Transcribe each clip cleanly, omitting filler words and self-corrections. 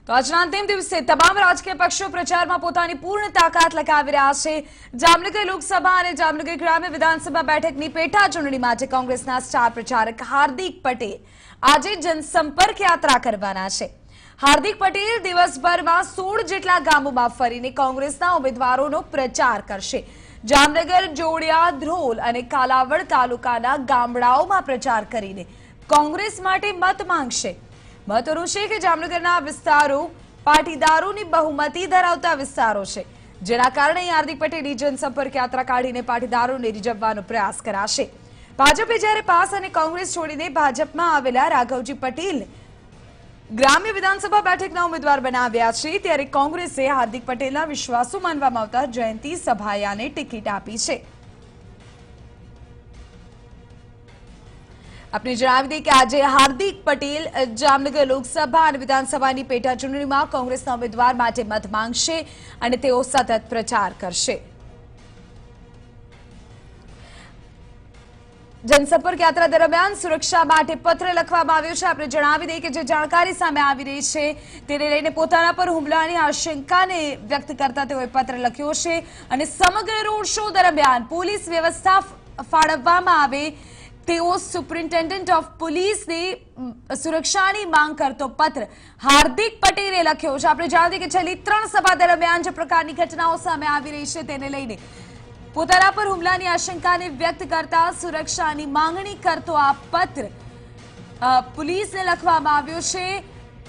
તો આજના અંતિમ દિવસે તમામ રાજકીય પક્ષો પ્રચારમાં પોતાની પૂર્ણ તાકાત લગાવી રહ્યા છે। જામનગર લોકસભા અને જામનગર ગ્રામ્ય વિધાનસભા બેઠકની પેટા ચૂંટણી માટે કોંગ્રેસના સ્ટાર પ્રચારક હાર્દિક પટેલ આજે જનસંપર્ક યાત્રા કરવાના છે। હાર્દિક પટેલ દિવસભરમાં 16 જેટલા ગામોમાં ફરીને કોંગ્રેસના ઉમેદવારોનો પ્રચાર કરશે। જામનગર, જોડિયા, ધ્રોલ અને કાલાવડ તાલુકાના ગામડાઓમાં પ્રચાર કરીને કોંગ્રેસ માટે મત માંગશે। મહત્વનું છે કે જામનગરના વિસ્તારો પાટીદારોની બહુમતી ધરાવતા વિસ્તારો છે, જેના કારણે હાર્દિક પટેલની જનસંપર્ક યાત્રા કાઢીને પાટીદારોને રીઝવવાનો પ્રયાસ કરાશે। ભાજપે જ્યારે પાસ અને કોંગ્રેસ છોડીને ભાજપમાં આવેલા રાઘવજી પટેલ ગ્રામ્ય વિધાનસભા બેઠકના ઉમેદવાર બનાવ્યા છે, ત્યારે કોંગ્રેસે હાર્દિક પટેલના વિશ્વાસુ માનવામાં આવતા જયંતિ સભાયાને ટિકિટ આપી છે। આપણે જણાવી દઈએ કે આજે હાર્દિક પટેલ જામનગર લોકસભા અને વિધાનસભાની પેટા ચૂંટણીમાં કોંગ્રેસના ઉમેદવાર માટે મત માંગશે અને તેઓ સતત પ્રચાર કરશે। જનસંપર્ક યાત્રા દરમિયાન સુરક્ષા માટે પત્ર લખવામાં આવ્યો છે। આપણે જણાવી દઈએ કે જે જાણકારી સામે આવી રહી છે તેને લઈને પોતાના પર હુમલાની આશંકાને વ્યક્ત કરતા તેઓએ પત્ર લખ્યો છે અને સમગ્ર રોડ શો દરમિયાન પોલીસ વ્યવસ્થા ફાળવવામાં આવે તેઓ સુપ્રિન્ટેન્ડન્ટ ઓફ પોલીસની સુરક્ષાની માંગ કરતો પત્ર હાર્દિક પટેલે લખ્યો છે। આપણે જાણીએ કે છેલ્લી 3 સભા દરમિયાન જે પ્રકારની ઘટનાઓ સામે આવી રહી છે તેને લઈને પોતાના પર હુમલાની આશંકાને વ્યક્ત કરતા સુરક્ષાની માંગણી કરતો આ પત્ર પોલીસને લખવામાં આવ્યો છે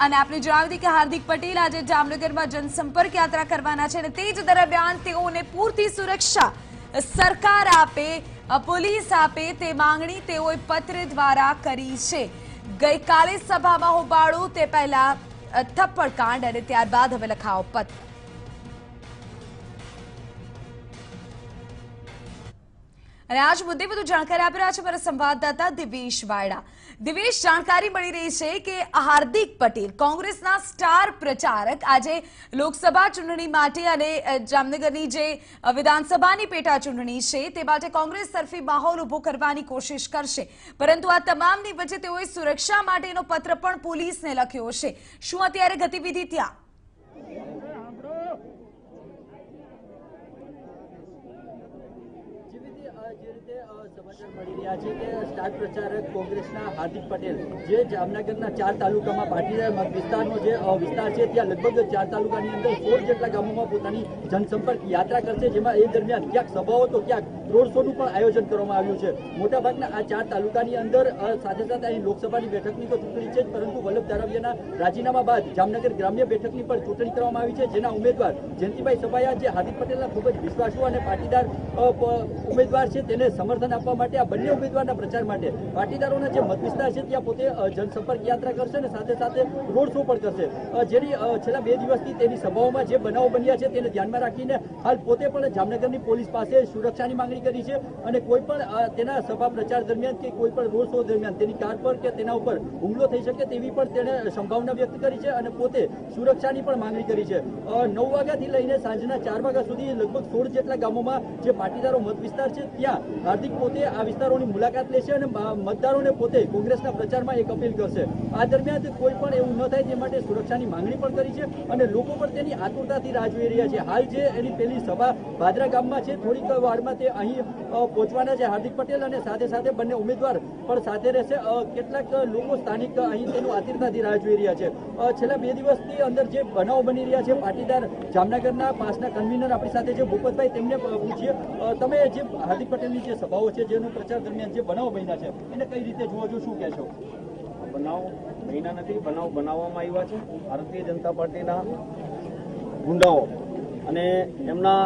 અને આપણે જણાવી દઈએ કે હાર્દિક પટેલ આજે જામનગરમાં જનસંપર્ક યાત્રા કરવાના છે અને તે જ દરમિયાન તેઓને પૂરતી સુરક્ષા સરકાર આપે, પોલીસ આપે તે માંગણી તેઓએ પત્ર દ્વારા કરી છે। ગઈકાલે સભામાં હોબાળો તે પહેલા થપ્પડ કાંડ અને ત્યારબાદ હવે લખાવો પત્ર। અને આજ મુદ્દે વધુ જાણકારી આપી રહ્યા છે મારા સંવાદદાતા દિવેશ વાયડા। દિવેશ, જાણકારી મળી રહી છે કે હાર્દિક પટેલ કોંગ્રેસના સ્ટાર પ્રચારક આજે લોકસભા ચૂંટણી માટે અને જામનગરની જે વિધાનસભાની પેટા ચૂંટણી છે તે માટે કોંગ્રેસ તરફી માહોલ ઉભો કરવાની કોશિશ કરશે, પરંતુ આ તમામની વચ્ચે તેઓએ સુરક્ષા માટેનો પત્ર પણ પોલીસને લખ્યો છે। શું અત્યારે ગતિવિધિ ત્યાં? સમાચાર મળી રહ્યા છે કે સ્ટાર પ્રચારક કોંગ્રેસના હાર્દિક પટેલ જે જામનગરના 4 તાલુકામાં પાટીદાર મત વિસ્તારનો જે વિસ્તાર છે ત્યાં લગભગ 4 તાલુકાની અંદર 16 જેટલા ગામોમાં પોતાની જનસંપર્ક યાત્રા કરશે, જેમાં એ દરમિયાન ક્યાંક સભાઓ તો ક્યાંક રોડ શોનું પણ આયોજન કરવામાં આવ્યું છે। મોટાભાગના આ 4 તાલુકાની અંદર સાથે સાથે અહીં લોકસભાની બેઠકની તો ચૂંટણી છે જ, પરંતુ વલ્લભ ધારાવિયાના રાજીનામા બાદ જામનગર ગ્રામ્ય બેઠકની પણ ચૂંટણી કરવામાં આવી છે, જેના ઉમેદવાર જયંતિભાઈ સભાયા જે હાર્દિક પટેલના ખૂબ જ વિશ્વાસુ અને પાટીદાર ઉમેદવાર છે તેને સમર્થન આપવા માટે આ બંને ઉમેદવારના પ્રચાર માટે પાટીદારોના જે મત વિસ્તાર છે ત્યાં પોતે જનસંપર્ક યાત્રા કરશે અને સાથે સાથે રોડ શો પણ કરશે, જેની છેલ્લા 2 દિવસથી તેની સભાઓમાં જે બનાવો બન્યા છે તેને ધ્યાનમાં રાખીને હાલ પોતે પણ જામનગરની પોલીસ પાસે સુરક્ષાની માંગણી કરી છે અને કોઈ પણ તેના સભા પ્રચાર દરમિયાન કે કોઈ પણ રોડ શો દરમિયાન તેની કાર પર કે તેના ઉપર હુમલો થઈ શકે તેવી પણ તેણે સંભાવના વ્યક્ત કરી છે અને પોતે સુરક્ષાની પણ માંગણી કરી છે। 9 વાગ્યાથી લઈને સાંજના 4 વાગ્યા સુધી લગભગ 16 જેટલા ગામોમાં જે પાટીદારો મત વિસ્તાર છે ત્યાં હાર્દિક પોતે આ વિસ્તારોની મુલાકાત લેશે અને મતદારોને પોતે કોંગ્રેસના પ્રચારમાં એક અપીલ કરશે। આ દરમિયાન કોઈ પણ એવું ન થાય તે માટે સુરક્ષાની માંગણી પણ કરી છે અને લોકો પણ તેની આતુરતાથી રાહ જોઈ રહ્યા છે। હાલ જે એની પહેલી સભા ભાદરા ગામમાં છે, થોડીક વારમાં તે અહીં પહોંચવાના છે હાર્દિક પટેલ અને સાથે સાથે બંને ઉમેદવાર પણ સાથે રહેશે। કેટલાક લોકો સ્થાનિક અહીં તેનું આતુરતાથી રાહ જોઈ રહ્યા છે। છેલ્લા 2 દિવસની અંદર જે બનાવો બની રહ્યા છે પાટીદાર જામનગરના પાસના કન્વીનર આપણી સાથે જે ભૂપતભાઈ તેમને પૂછીએ, તમે જે હાર્દિક પટેલની જે સભાઓ છે જેનું પ્રચાર દરમિયાન જે બનાવો બન્યા છે એને કઈ રીતે જોવો છો, શું કહેશો? બનાવ બન્યા નથી, બનાવ બનાવવામાં આવ્યા છે ભારતીય જનતા પાર્ટીના ગુંડાઓ અને એમના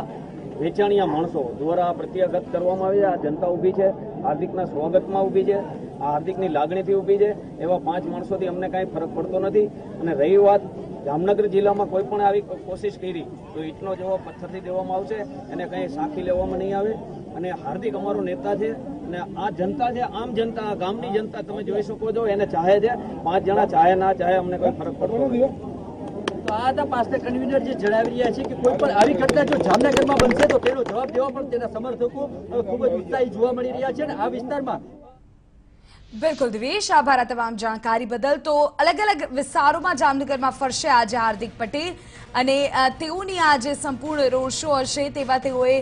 વેચાણિયા માણસો દ્વારા પ્રત્યાઘાત કરવામાં આવ્યા। આ જનતા ઊભી છે, હાર્દિકના સ્વાગતમાં ઊભી છે, આ હાર્દિકની લાગણીથી ઊભી છે। એવા 5 માણસોથી અમને કાંઈ ફરક પડતો નથી। અને રહી વાત જામનગર જિલ્લામાં કોઈ પણ આવી કોશિશ કરી તો ઈંટનો જવાબ પથ્થરથી દેવામાં આવશે, એને કંઈ સાખી લેવામાં નહીં આવે। અને હાર્દિક અમારો નેતા છે અને આ જનતા છે, આમ જનતા, ગામની જનતા તમે જોઈ શકો છો એને ચાહે છે। 5 જણા ચાહે ના ચાહે અમને કોઈ ફરક પડતો નથી। તો આ હતા પાસના કન્વીનર જે જણાવી રહ્યા છે કે કોઈ પણ આવી ઘટના જો જામનગરમાં બનશે તો તેનો જવાબ દેવા પણ તેના સમર્થકો ખૂબ જ ઉત્સાહી જોવા મળી રહ્યા છે અને આ વિસ્તારમાં બિલકુલ દિવેશ, આભાર આ તમામ જાણકારી બદલ. તો અલગ અલગ વિસ્તારોમાં જામનગરમાં ફરશે આજે હાર્દિક પટેલ અને તેઓની આ જે સંપૂર્ણ રોડ શો હશે તેવા તેઓએ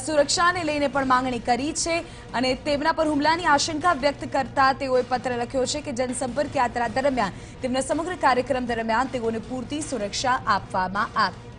સુરક્ષાને લઈને પણ માંગણી કરી છે અને તેમના પર હુમલાની આશંકા વ્યક્ત કરતા તેઓએ પત્ર લખ્યો છે કે જનસંપર્ક યાત્રા દરમિયાન તેમના સમગ્ર કાર્યક્રમ દરમિયાન તેઓને પૂરતી સુરક્ષા આપવામાં આવે.